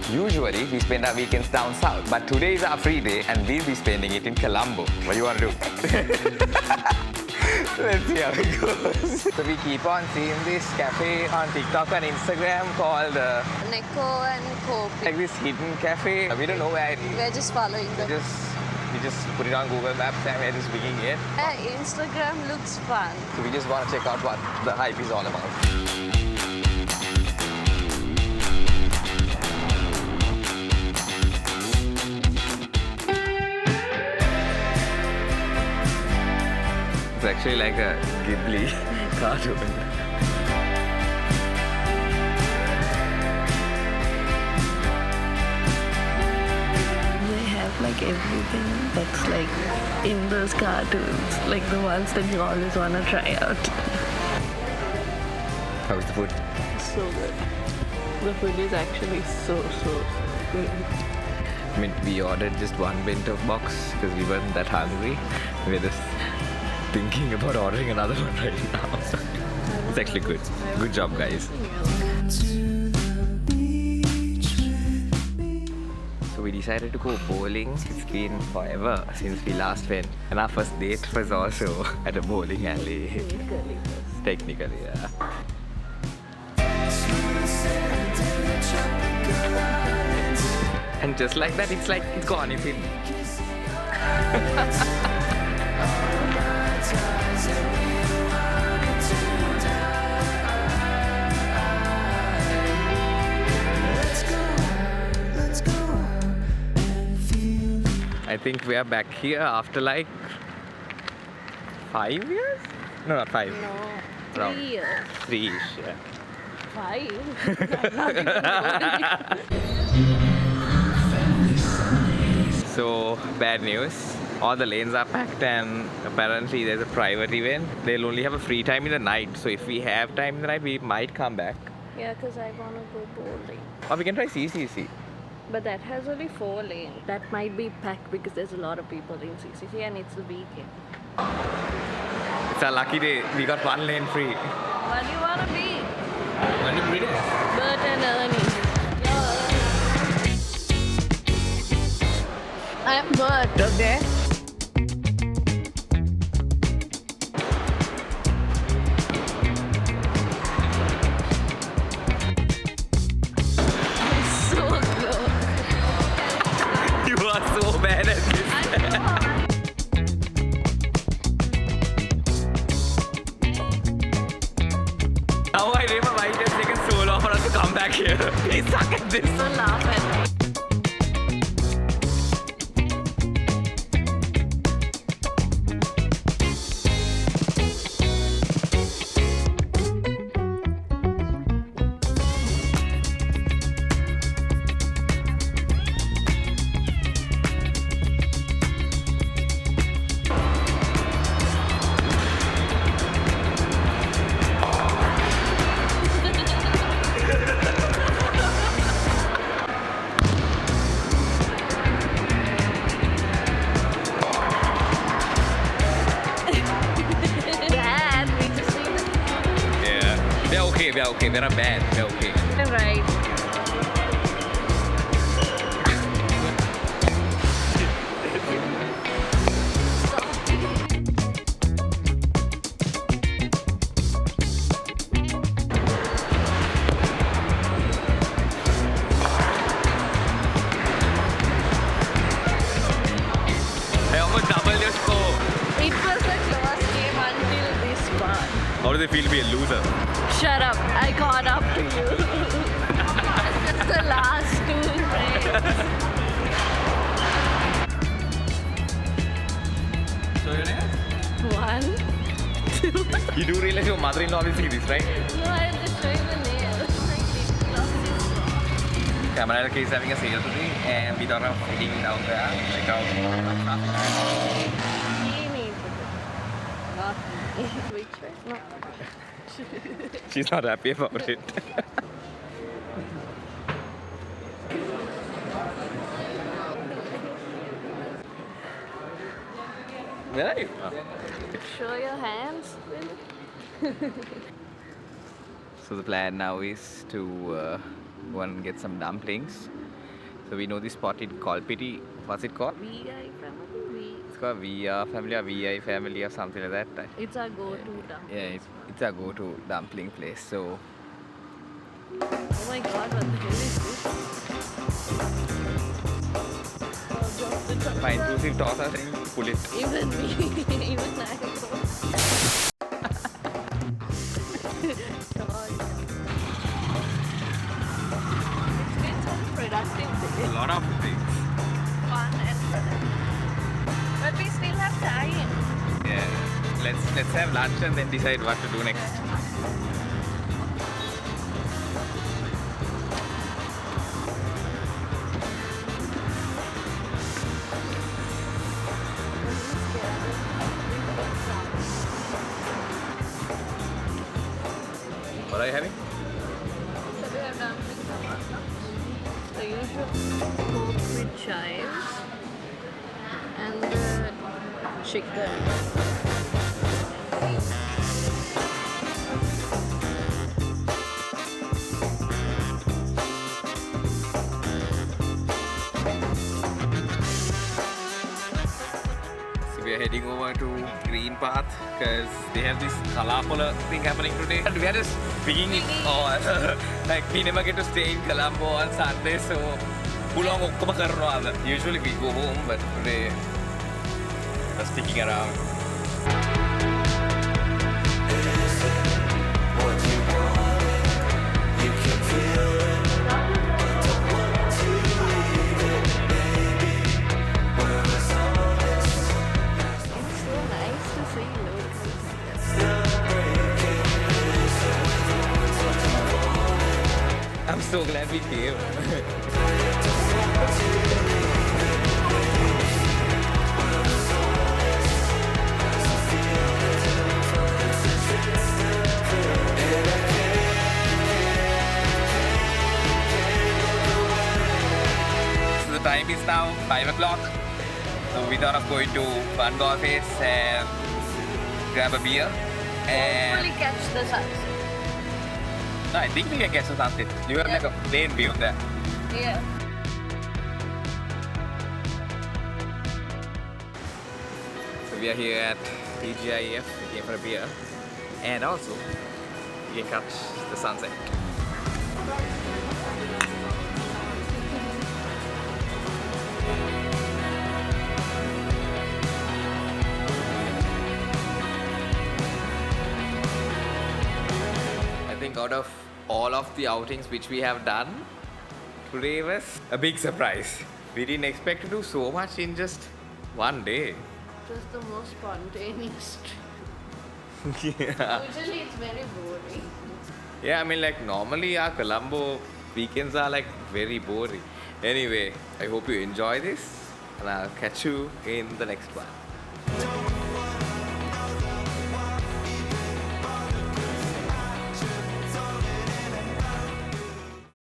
Usually, we spend our weekends down south, but today is our free day and we'll be spending it in Colombo. What do you want to do? Let's see how it goes. So we keep on seeing this cafe on TikTok and Instagram called Neko and Kopi. like this hidden cafe. We don't know where it is. We're just following them. We just put it on Google Maps and we're just winging it. Instagram looks fun. So we just want to check out what the hype is all about. It's actually like a Ghibli cartoon. They have like everything that's like in those cartoons, like the ones that you always want to try out. How's the food? So good. The food is actually so good. I mean, we ordered just one bento box because we weren't that hungry. We're just thinking about ordering another one right now. It's actually good. Good job, guys. So we decided to go bowling. It's been forever since we last went. And our first date was also at a bowling alley. Technically, yeah. And just like that, it's gone, it's in. I think we are back here after like 5 years? No, not 5. No, Around 3 years. 3-ish, yeah. 5? Not even So, bad news. All the lanes are packed and apparently there's a private event. They'll only have a free time in the night. So if we have time in the night, we might come back. Yeah, because I want to go bowling. Or we can try CCC. But that has only 4 lanes. That might be packed because there's a lot of people in CCC and it's the weekend. It's our lucky day. We got 1 lane free. What do you want to be? What do you read it? Bert and Ernie. I'm Bert, okay? So good. You are so bad at this. Now I remember why it has taken so long for us to come back here. We suck at this. Don't laugh at me. We are okay. They're not bad. They're okay. Right. I almost doubled your score. It was a close game until this part. How does it feel to be a loser? Shut up, I caught up to you. Just the last 2 frames. So your name? 1, 2. You do realize your mother-in-law will see this, right? No, I'm just showing the nails. CameraLK is having a sale today and we don't have heading down there. Check out traffic. He needs it. Not me. Which way? No. She's not happy about it. Where are you? Show your hands. So the plan now is to go and get some dumplings So we know this spot in Kolpiti. What's it called? VI family. It's called VR family or VI family or something like that. It's our go-to dumpling. Yeah, it's a go-to dumpling place. So Oh my god, what the hell is this? my intrusive thoughts are saying pull it. Even me, even I know. God. It's been such a productive day. A lot of things. Fun and productive. But we still have time. Yeah. Let's have lunch and then decide what to do next. What are you having? So we have dumplings and pasta. The usual Coke with chives and the chicken. So we are heading over to Green Path because they have this Kala Pola thing happening today. And we are just being all like we never get to stay in Colombo on Sunday, so pulang okkama karanawada. Usually we go home, but today we're sticking around. It's so nice to see locals. I'm so glad we came. So the time is now 5 o'clock. So we thought of going to One Galleface and grab a beer. And Hopefully catch the sunset. no, I think we can catch the sunset. You have like a plain view there. Yeah. So we are here at TGIF, we came for a beer. And also, we can catch the sunset. I think out of all of the outings which we have done, today was a big surprise. We didn't expect to do so much in just one day. It was the most spontaneous trip. Yeah. Usually it's very boring. Yeah, I mean, like normally our Colombo weekends are like very boring. Anyway, I hope you enjoy this and I'll catch you in the next one.